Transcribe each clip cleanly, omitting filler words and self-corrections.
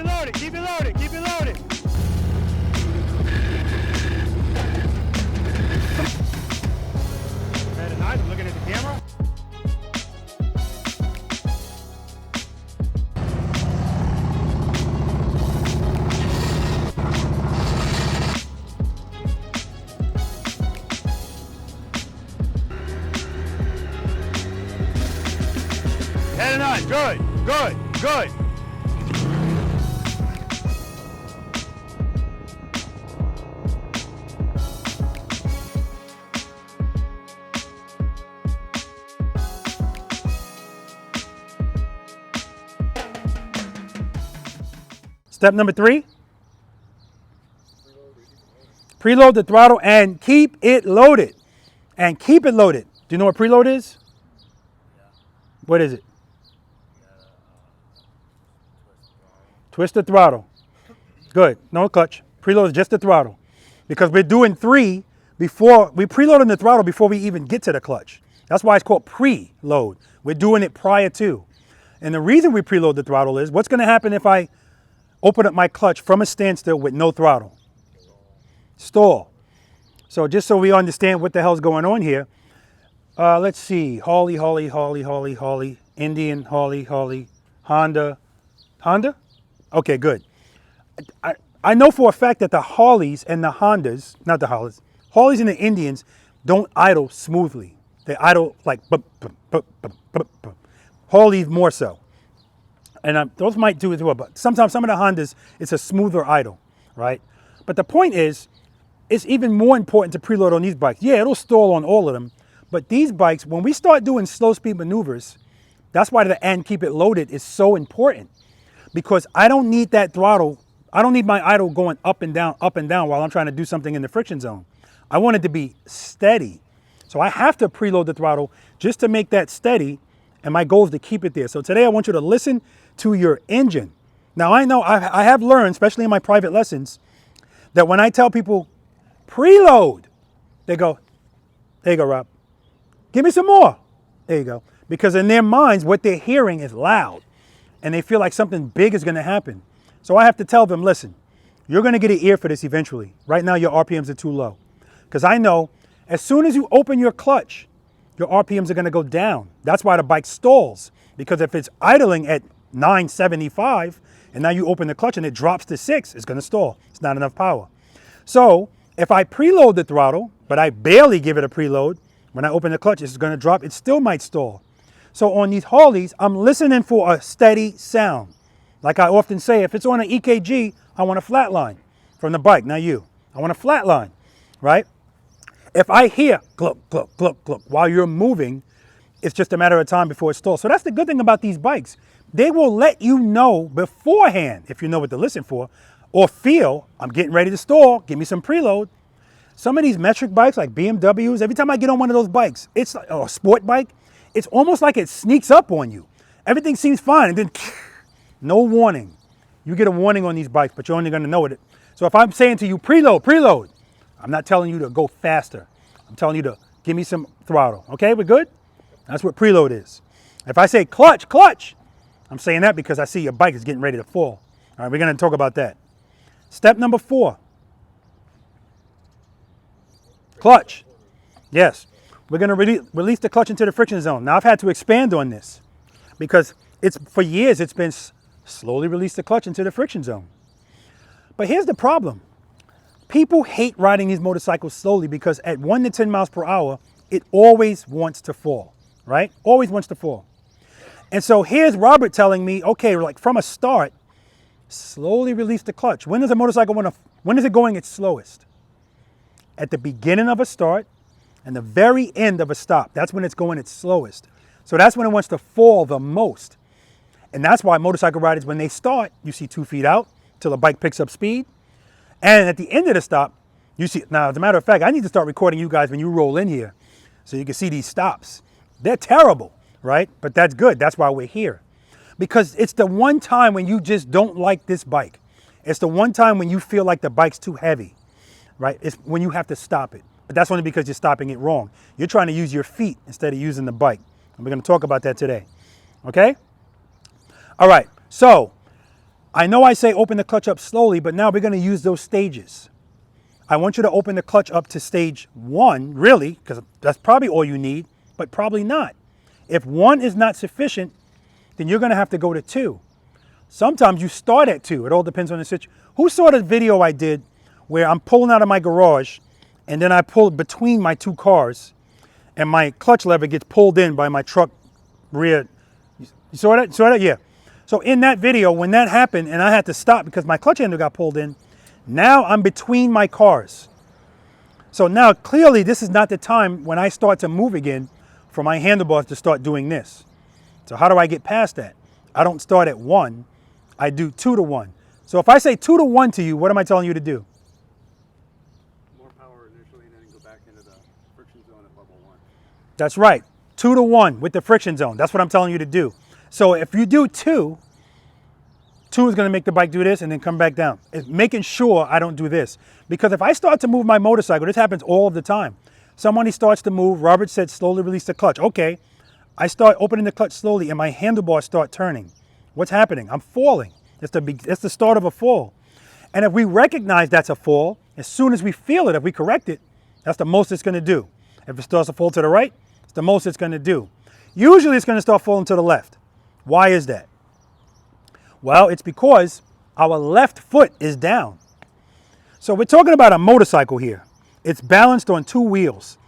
it loaded, keep it loaded, keep it loaded. Better nice, I'm looking at the camera. Head and on, good, good, good. Step number 3. Preload the throttle and keep it loaded. And keep it loaded. Do you know what preload is? Yeah. What is it? Twist Twist the the throttle. throttle. Good. No clutch. Preload is just the throttle. Because we're doing 3 before, we preloading the throttle before we even get to the clutch. That's why it's called preload. We're doing it prior to. And the reason we preload the throttle is, what's going to happen if I open up my clutch from a standstill with no throttle? Stall. So just so we understand what the hell's going on here, let's see. Harley, Indian, Honda. Honda? Okay, good. I know for a fact that the Harleys and the Hondas, not the Harleys, Harleys and the Indians don't idle smoothly. They idle like, Harleys more so. And those might do as well, but sometimes some of the Hondas, it's a smoother idle, right? But the point is, it's even more important to preload on these bikes. Yeah, it'll stall on all of them, but these bikes, when we start doing slow speed maneuvers, that's why the and keep it loaded is so important, because I don't need that throttle. I don't need my idle going up and down while I'm trying to do something in the friction zone. I want it to be steady. So I have to preload the throttle just to make that steady, and my goal is to keep it there. So today I want you to listen to your engine. Now I know I have learned, especially in my private lessons, that when I tell people preload, they go, there you go, Rob. Give me some more. There you go. Because in their minds, what they're hearing is loud and they feel like something big is going to happen. So I have to tell them, listen, you're going to get an ear for this eventually. Right now, your RPMs are too low. Because I know as soon as you open your clutch, your RPMs are going to go down. That's why the bike stalls. Because if it's idling at 975 and now you open the clutch and it drops to 6, it's going to stall. It's not enough power. So if I preload the throttle, but I barely give it a preload, when I open the clutch, it's going to drop. It still might stall. So on these Harleys, I'm listening for a steady sound. Like I often say, if it's on an EKG, I want a flat line from the bike, not you. I want a flat line, right? If I hear gluk, gluk, gluk, gluk while you're moving, it's just a matter of time before it stalls. So that's the good thing about these bikes. They will let you know beforehand, if you know what to listen for, or feel, I'm getting ready to stall, give me some preload. Some of these metric bikes like BMWs, every time I get on one of those bikes, it's like, or a sport bike, it's almost like it sneaks up on you. Everything seems fine and then no warning. You get a warning on these bikes, but you're only gonna know it. So if I'm saying to you, preload, preload, I'm not telling you to go faster. I'm telling you to give me some throttle. Okay, we're good? That's what preload is. If I say clutch, clutch, I'm saying that because I see your bike is getting ready to fall. All right, we're gonna talk about that. Step number 4. Clutch. Yes, we're gonna release the clutch into the friction zone. Now I've had to expand on this because for years it's been slowly release the clutch into the friction zone. But here's the problem. People hate riding these motorcycles slowly because at 1 to 10 miles per hour, it always wants to fall, right? Always wants to fall. And so here's Robert telling me, okay, like from a start, slowly release the clutch. When does a motorcycle when is it going its slowest? At the beginning of a start and the very end of a stop. That's when it's going its slowest. So that's when it wants to fall the most. And that's why motorcycle riders, when they start, you see 2 feet out till the bike picks up speed. And at the end of the stop, you see, now as a matter of fact, I need to start recording you guys when you roll in here so you can see these stops. They're terrible, right? But that's good. That's why we're here. Because it's the one time when you just don't like this bike. It's the one time when you feel like the bike's too heavy, right? It's when you have to stop it. But that's only because you're stopping it wrong. You're trying to use your feet instead of using the bike. And we're going to talk about that today. Okay? All right. So I know I say open the clutch up slowly, but now we're going to use those stages. I want you to open the clutch up to stage 1, really, because that's probably all you need, but probably not. If 1 is not sufficient, then you're going to have to go to 2. Sometimes you start at 2. It all depends on the situation. Who saw the video I did where I'm pulling out of my garage and then I pull between my 2 cars and my clutch lever gets pulled in by my truck rear? You saw that? Saw that? Yeah. So in that video, when that happened and I had to stop because my clutch handle got pulled in, now I'm between my cars. So now clearly this is not the time when I start to move again for my handlebars to start doing this. So how do I get past that? I don't start at 1, I do 2 to 1. So if I say 2 to 1 to you, what am I telling you to do? More power initially and then go back into the friction zone at level 1. That's right, 2 to 1 with the friction zone. That's what I'm telling you to do. So if you do 2 is going to make the bike do this and then come back down. It's making sure I don't do this. Because if I start to move my motorcycle, this happens all of the time. Somebody starts to move, Robert said slowly release the clutch. Okay, I start opening the clutch slowly and my handlebars start turning. What's happening? I'm falling. That's the start of a fall. And if we recognize that's a fall, as soon as we feel it, if we correct it, that's the most it's going to do. If it starts to fall to the right, it's the most it's going to do. Usually it's going to start falling to the left. Why is that? Well, it's because our left foot is down. So we're talking about a motorcycle here. It's balanced on 2 wheels.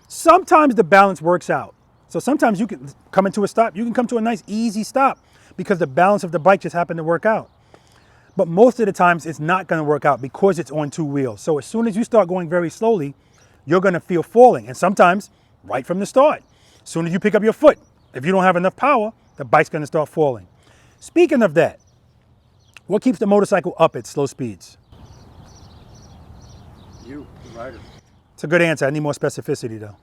Sometimes the balance works out. So sometimes you can come into a stop. You can come to a nice easy stop because the balance of the bike just happened to work out. But most of the times it's not going to work out because it's on 2 wheels. So as soon as you start going very slowly, you're going to feel falling. And sometimes right from the start, as soon as you pick up your foot, if you don't have enough power, the bike's going to start falling. Speaking of that, what keeps the motorcycle up at slow speeds? You, the rider. It's a good answer. I need more specificity though.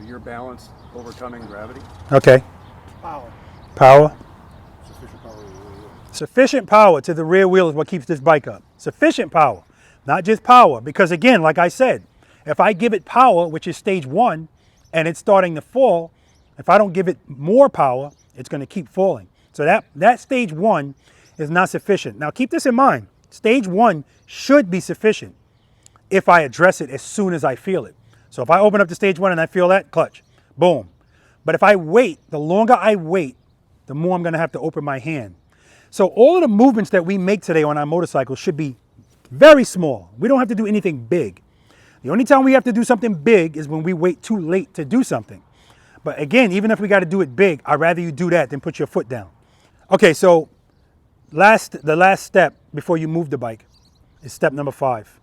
Your balance overcoming gravity. Okay. Power. Power. Sufficient power to the rear wheel. Sufficient power to the rear wheel is what keeps this bike up. Sufficient power, not just power. Because again, like I said, if I give it power, which is stage 1, and it's starting to fall, if I don't give it more power, it's going to keep falling. So that stage 1 is not sufficient. Now keep this in mind. Stage 1 should be sufficient if I address it as soon as I feel it. So if I open up to stage 1 and I feel that, clutch, boom. But if I wait, the longer I wait, the more I'm going to have to open my hand. So all of the movements that we make today on our motorcycles should be very small. We don't have to do anything big. The only time we have to do something big is when we wait too late to do something. But again, even if we got to do it big, I'd rather you do that than put your foot down. Okay, so the last step before you move the bike is step number 5.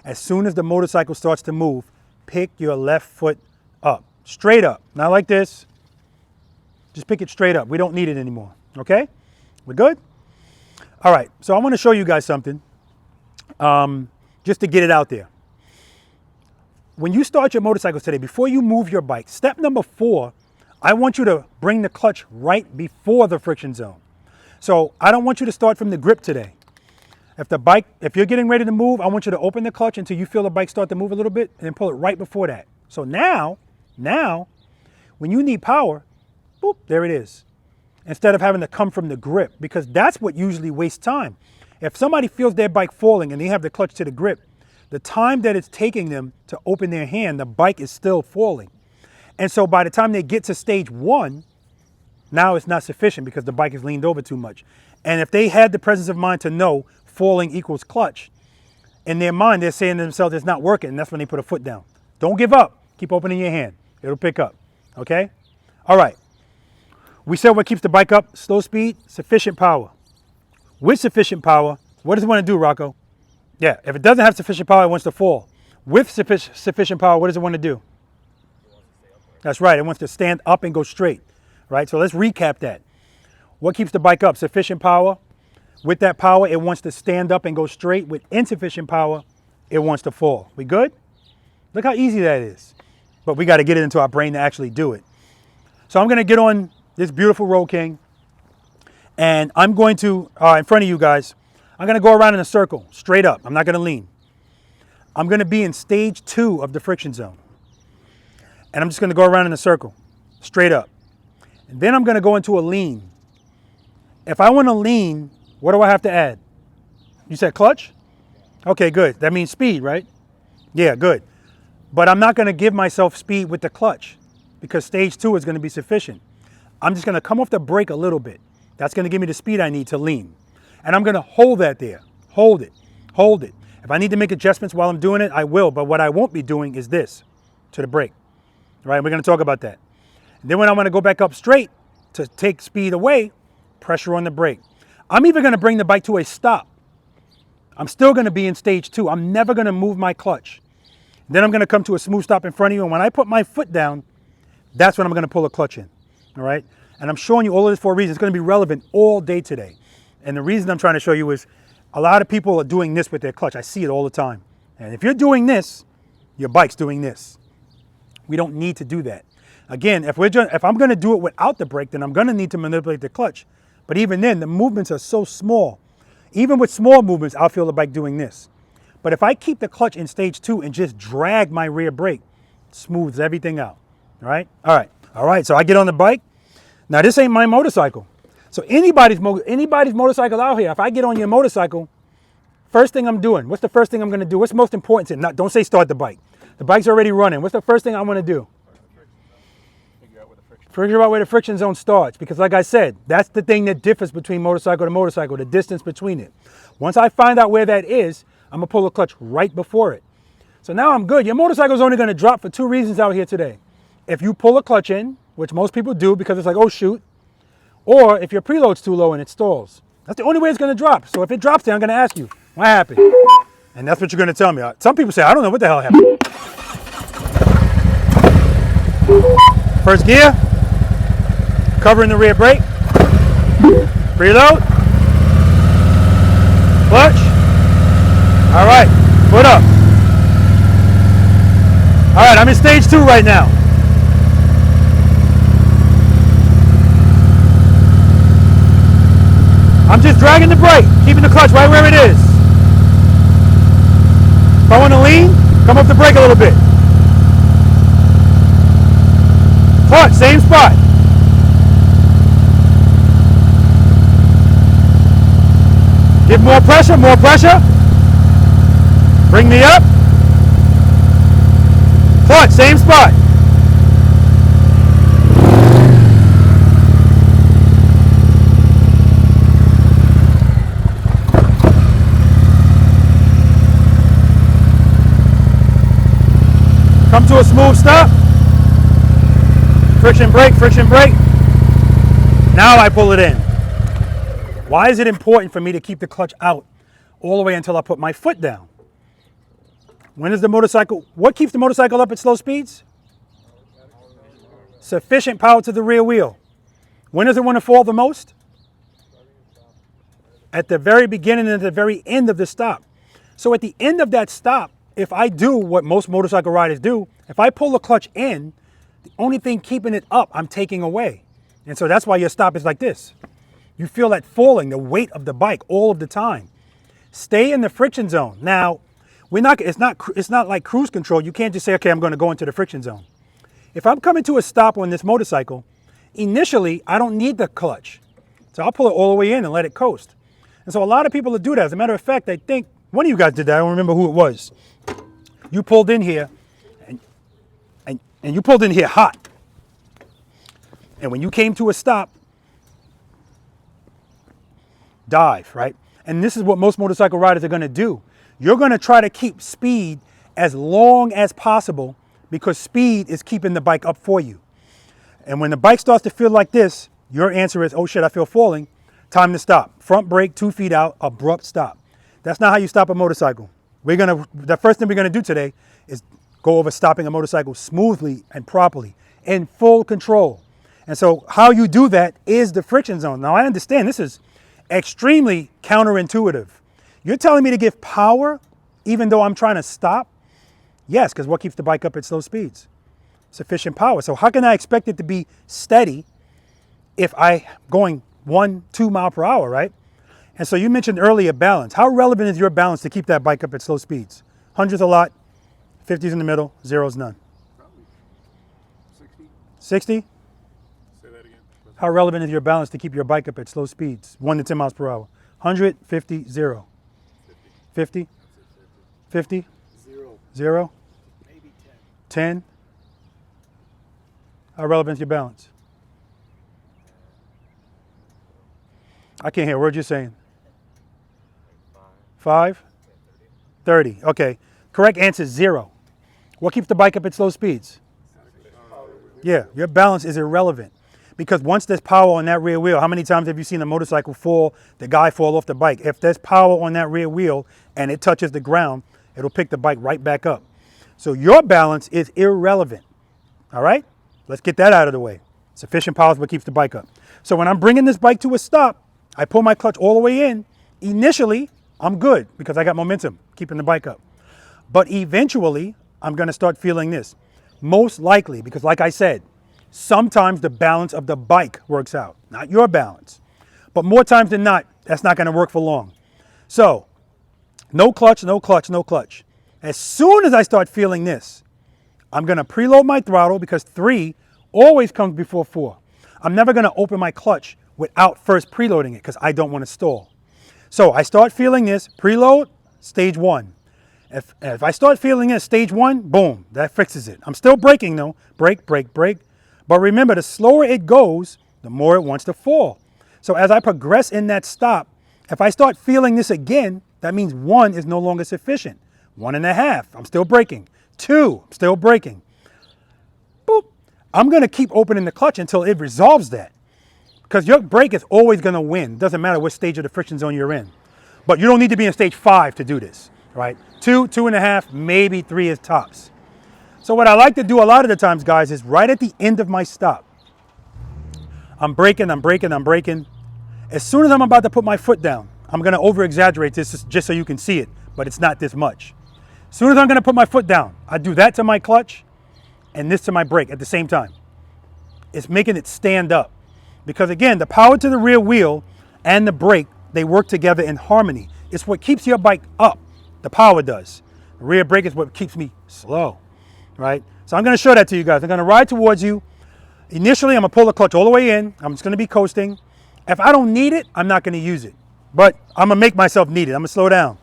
As soon as the motorcycle starts to move, pick your left foot up, straight up, not like this. Just pick it straight up. We don't need it anymore, okay? We're good? All right, so I want to show you guys something just to get it out there. When you start your motorcycles today, before you move your bike, step number 4, I want you to bring the clutch right before the friction zone. So I don't want you to start from the grip today. If you're getting ready to move, I want you to open the clutch until you feel the bike start to move a little bit and then pull it right before that. So now, when you need power, boop, there it is. Instead of having to come from the grip, because that's what usually wastes time. If somebody feels their bike falling and they have the clutch to the grip, the time that it's taking them to open their hand, the bike is still falling. And so by the time they get to stage 1, now it's not sufficient because the bike is leaned over too much. And if they had the presence of mind to know falling equals clutch, in their mind, they're saying to themselves, it's not working. And that's when they put a foot down. Don't give up. Keep opening your hand. It'll pick up. Okay? All right. We said what keeps the bike up, slow speed, sufficient power. With sufficient power, what does it want to do, Rocco? Yeah, if it doesn't have sufficient power, it wants to fall. With sufficient power, what does it want to do? That's right. It wants to stand up and go straight. Right? So let's recap that. What keeps the bike up? Sufficient power. With that power, it wants to stand up and go straight. With insufficient power, it wants to fall. We good? Look how easy that is. But we got to get it into our brain to actually do it. So I'm going to get on this beautiful Road King. And I'm going to, in front of you guys, I'm going to go around in a circle, straight up. I'm not going to lean. I'm going to be in stage 2 of the friction zone. And I'm just going to go around in a circle, straight up. And then I'm going to go into a lean. If I want to lean, What do I have to add? You said clutch? Okay, good. That means speed, right? Yeah, good. But I'm not going to give myself speed with the clutch because stage 2 is going to be sufficient. I'm just going to come off the brake a little bit. That's going to give me the speed I need to lean. And I'm going to hold that there. Hold it. Hold it. If I need to make adjustments while I'm doing it, I will. But what I won't be doing is this to the brake. All right, we're going to talk about that. And then when I want to go back up straight to take speed away, pressure on the brake. I'm even going to bring the bike to a stop. I'm still going to be in stage 2. I'm never going to move my clutch. Then I'm going to come to a smooth stop in front of you. And when I put my foot down, that's when I'm going to pull a clutch in. All right. And I'm showing you all of this for a reason. It's going to be relevant all day today. And the reason I'm trying to show you is a lot of people are doing this with their clutch. I see it all the time. And if you're doing this, your bike's doing this. We don't need to do that. Again, if I'm going to do it without the brake, then I'm going to need to manipulate the clutch. But even then, the movements are so small. Even with small movements, I'll feel the bike doing this. But if I keep the clutch in stage 2 and just drag my rear brake, it smooths everything out. All right? All right. All right, so I get on the bike. Now, this ain't my motorcycle. So anybody's motorcycle out here, if I get on your motorcycle, first thing I'm doing, what's the first thing I'm going to do? What's most important to not, don't say start the bike. The bike's already running. What's the first thing I want to do? Figure out where the friction zone starts. Because like I said, that's the thing that differs between motorcycle to motorcycle, the distance between it. Once I find out where that is, I'm going to pull the clutch right before it. So now I'm good. Your motorcycle's only going to drop for 2 reasons out here today. If you pull a clutch in, which most people do because it's like, oh shoot, or if your preload's too low and it stalls. That's the only way it's going to drop. So if it drops there, I'm going to ask you, what happened? And that's what you're going to tell me. Some people say, I don't know what the hell happened. First gear, covering the rear brake, preload, clutch. All right, foot up. All right, I'm in stage 2 right now. I'm just dragging the brake, keeping the clutch right where it is. If I want to lean, come off the brake a little bit. Clutch, same spot. Give more pressure, more pressure. Bring me up. Clutch, same spot. Come to a smooth stop. Friction brake, friction brake. Now I pull it in. Why is it important for me to keep the clutch out all the way until I put my foot down? When is the motorcycle, what keeps the motorcycle up at slow speeds? Sufficient power to the rear wheel. When does it want to fall the most? At the very beginning and at the very end of the stop. So at the end of that stop, if I do what most motorcycle riders do, if I pull the clutch in, the only thing keeping it up, I'm taking away. And so that's why your stop is like this. You feel that falling, the weight of the bike all of the time. Stay in the friction zone. Now, it's not like cruise control. You can't just say, okay, I'm going to go into the friction zone. If I'm coming to a stop on this motorcycle, initially, I don't need the clutch. So I'll pull it all the way in and let it coast. And so a lot of people will do that. As a matter of fact, I think one of you guys did that. I don't remember who it was. You pulled in here, and you pulled in here hot. And when you came to a stop, dive, right? And this is what most motorcycle riders are going to do. You're going to try to keep speed as long as possible because speed is keeping the bike up for you. And when the bike starts to feel like this, your answer is, oh shit, I feel falling. Time to stop. Front brake, 2 feet out, abrupt stop. That's not how you stop a motorcycle. The first thing we're going to do today is go over stopping a motorcycle smoothly and properly in full control. And so how you do that is the friction zone. Now I understand this is extremely counterintuitive. You're telling me to give power even though I'm trying to stop? Yes, because what keeps the bike up at slow speeds? Sufficient power. So how can I expect it to be steady if I'm going 1-2 miles per hour, right? And so you mentioned earlier balance. How relevant is your balance to keep that bike up at slow speeds? 100's a lot, 50's in the middle, 0's none. Probably 60. 60? Say that again. How relevant is your balance to keep your bike up at slow speeds, 1 to 10 miles per hour? 150, 0. 50, 50, 0. 0, Maybe 10. How relevant is your balance? I can't hear. What you're saying? 5? 30. Okay. Correct answer is 0. What keeps the bike up at slow speeds? Yeah, your balance is irrelevant. Because once there's power on that rear wheel, how many times have you seen a motorcycle fall, the guy fall off the bike? If there's power on that rear wheel and it touches the ground, it'll pick the bike right back up. So your balance is irrelevant. All right? Let's get that out of the way. Sufficient power is what keeps the bike up. So when I'm bringing this bike to a stop, I pull my clutch all the way in. Initially, I'm good because I got momentum keeping the bike up. But eventually, I'm going to start feeling this. Most likely, because like I said, sometimes the balance of the bike works out, not your balance. But more times than not, that's not going to work for long. So, no clutch, no clutch, no clutch. As soon as I start feeling this, I'm going to preload my throttle because 3 always comes before 4. I'm never going to open my clutch without first preloading it because I don't want to stall. So I start feeling this, preload, stage 1. If I start feeling it, stage 1, boom, that fixes it. I'm still braking though, brake, brake, brake. But remember, the slower it goes, the more it wants to fall. So as I progress in that stop, if I start feeling this again, that means 1 is no longer sufficient. 1.5, I'm still braking. 2, I'm still braking. Boop. I'm gonna keep opening the clutch until it resolves that. Because your brake is always gonna win. Doesn't matter what stage of the friction zone you're in. But you don't need to be in stage 5 to do this, right? 2, 2.5, maybe 3 is tops. So what I like to do a lot of the times, guys, is right at the end of my stop, I'm braking, I'm braking, I'm braking. As soon as I'm about to put my foot down, I'm gonna over-exaggerate this just so you can see it, but it's not this much. As soon as I'm gonna put my foot down, I do that to my clutch and this to my brake at the same time. It's making it stand up. Because again, the power to the rear wheel and the brake, they work together in harmony. It's what keeps your bike up, the power does. The rear brake is what keeps me slow, right? So I'm gonna show that to you guys. I'm gonna ride towards you. Initially, I'm gonna pull the clutch all the way in. I'm just gonna be coasting. If I don't need it, I'm not gonna use it. But I'm gonna make myself need it. I'm gonna slow down.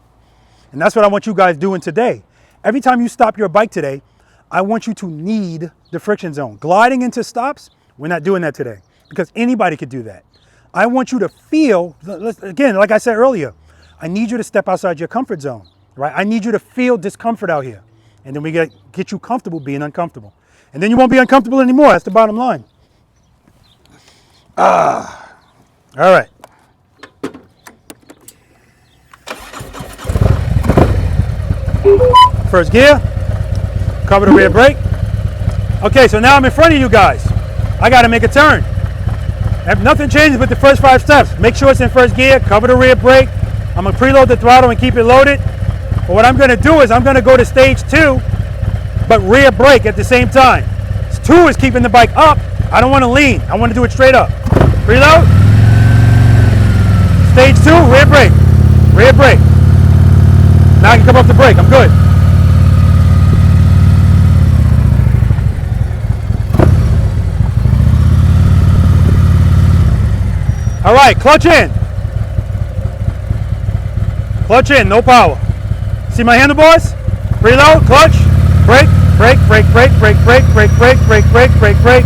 And that's what I want you guys doing today. Every time you stop your bike today, I want you to need the friction zone. Gliding into stops, we're not doing that today because anybody could do that. I want you to feel, again, like I said earlier, I need you to step outside your comfort zone, right? I need you to feel discomfort out here. And then we get you comfortable being uncomfortable. And then you won't be uncomfortable anymore. That's the bottom line. All right. First gear, cover the rear brake. Okay, so now I'm in front of you guys. I gotta make a turn. If nothing changes with the first 5 steps, make sure it's in first gear, cover the rear brake. I'm gonna preload the throttle and keep it loaded. But what I'm gonna do is I'm gonna go to stage 2, but rear brake at the same time. 2 is keeping the bike up. I don't wanna lean, I wanna do it straight up. Preload. Stage 2, rear brake. Rear brake. Now I can come off the brake, I'm good. All right, clutch in. Clutch in, no power. See my handlebars? Preload, clutch, brake, brake, brake, brake, brake, brake, brake, brake, brake, brake, brake, brake.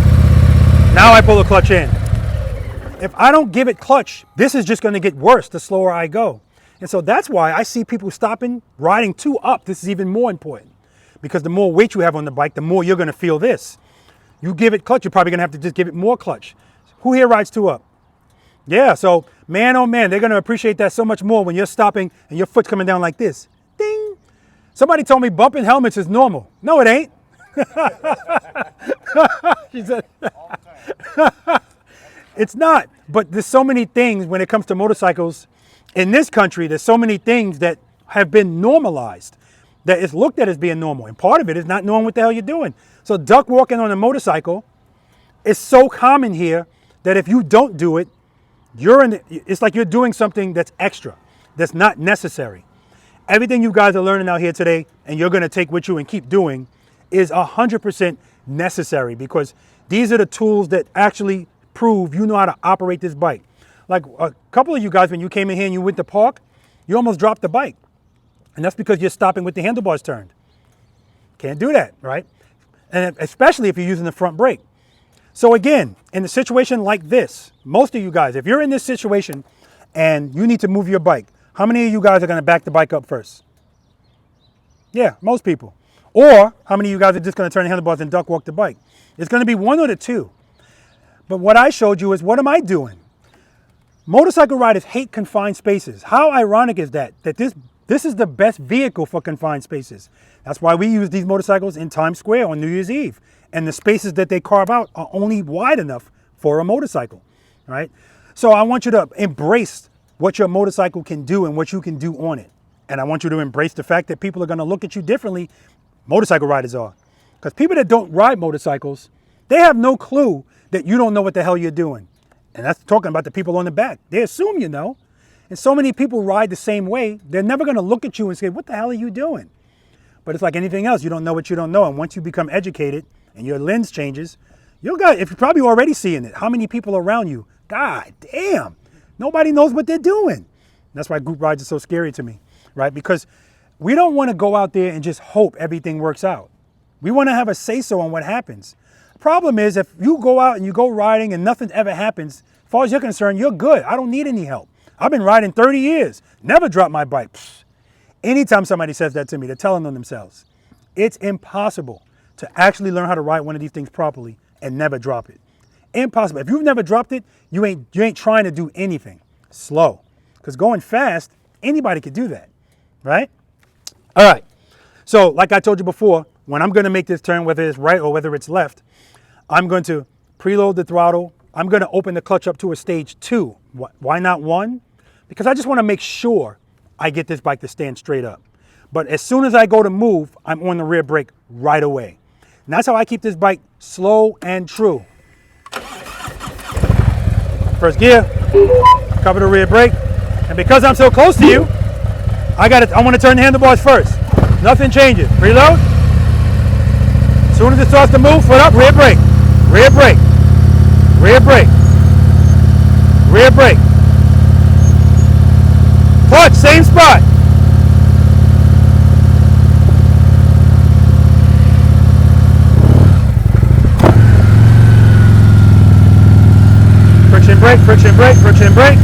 Now I pull the clutch in. If I don't give it clutch, this is just gonna get worse the slower I go. And so that's why I see people stopping, riding 2 up. This is even more important because the more weight you have on the bike, the more you're gonna feel this. You give it clutch, you're probably gonna have to just give it more clutch. Who here rides 2 up? Yeah, so man, oh man, they're gonna appreciate that so much more when you're stopping and your foot's coming down like this. Ding! Somebody told me bumping helmets is normal. No, it ain't. She said, it's not, but there's so many things when it comes to motorcycles in this country, there's so many things that have been normalized, that it's looked at as being normal. And part of it is not knowing what the hell you're doing. So duck walking on a motorcycle is so common here that if you don't do it, it's like you're doing something that's extra, that's not necessary. Everything you guys are learning out here today and you're gonna take with you and keep doing is 100% necessary because these are the tools that actually prove you know how to operate this bike. Like a couple of you guys, when you came in here and you went to park, you almost dropped the bike. And that's because you're stopping with the handlebars turned. Can't do that, right? And especially if you're using the front brake. So again, in a situation like this, most of you guys, if you're in this situation and you need to move your bike, how many of you guys are going to back the bike up first? Yeah, most people. Or how many of you guys are just going to turn the handlebars and duck walk the bike? It's going to be one of the two. But what I showed you is, what am I doing? Motorcycle riders hate confined spaces. How ironic is that? That this is the best vehicle for confined spaces. That's why we use these motorcycles in Times Square on New Year's Eve. And the spaces that they carve out are only wide enough for a motorcycle, right? So I want you to embrace what your motorcycle can do and what you can do on it. And I want you to embrace the fact that people are going to look at you differently. Motorcycle riders are. Because people that don't ride motorcycles, they have no clue that you don't know what the hell you're doing. And that's talking about the people on the back. They assume you know. And so many people ride the same way, they're never going to look at you and say, what the hell are you doing? But it's like anything else. You don't know what you don't know. And once you become educated and your lens changes, you're probably already seeing it. How many people around you? God damn. Nobody knows what they're doing. That's why group rides are so scary to me, right? Because we don't want to go out there and just hope everything works out. We want to have a say-so on what happens. The problem is, if you go out and you go riding and nothing ever happens, as far as you're concerned, you're good. I don't need any help. I've been riding 30 years, never dropped my bike. Pfft. Anytime somebody says that to me, they're telling on themselves. It's impossible to actually learn how to ride one of these things properly and never drop it. Impossible. If you've never dropped it, you ain't trying to do anything. Slow. Because going fast, anybody could do that, right? All right. So like I told you before, when I'm going to make this turn, whether it's right or whether it's left, I'm going to preload the throttle. I'm going to open the clutch up to a stage 2. Why not 1? Because I just want to make sure I get this bike to stand straight up. But as soon as I go to move, I'm on the rear brake right away. And that's how I keep this bike slow and true. First gear, cover the rear brake. And because I'm so close to you, I want to turn the handlebars first. Nothing changes. Preload. As soon as it starts to move, foot up, rear brake. Rear brake. Rear brake. Rear brake. Clutch, same spot. Friction brake, friction brake, friction brake.